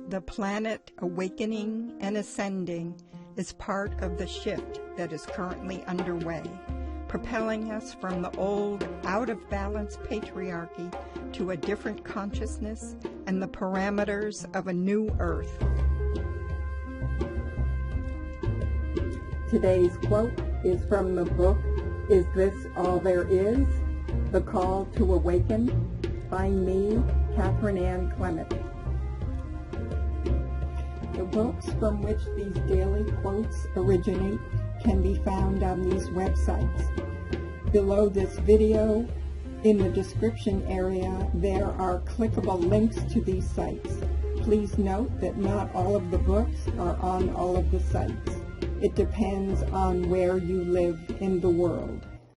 The planet awakening and ascending is part of the shift that is currently underway, propelling us from the old, out-of-balance patriarchy to a different consciousness and the parameters of a new earth. Today's quote is from the book, Is This All There Is? The Call to Awaken, by me, Catherine Ann Clement. The books from which these daily quotes originate can be found on these websites. Below this video, in the description area, there are clickable links to these sites. Please note that not all of the books are on all of the sites. It depends on where you live in the world.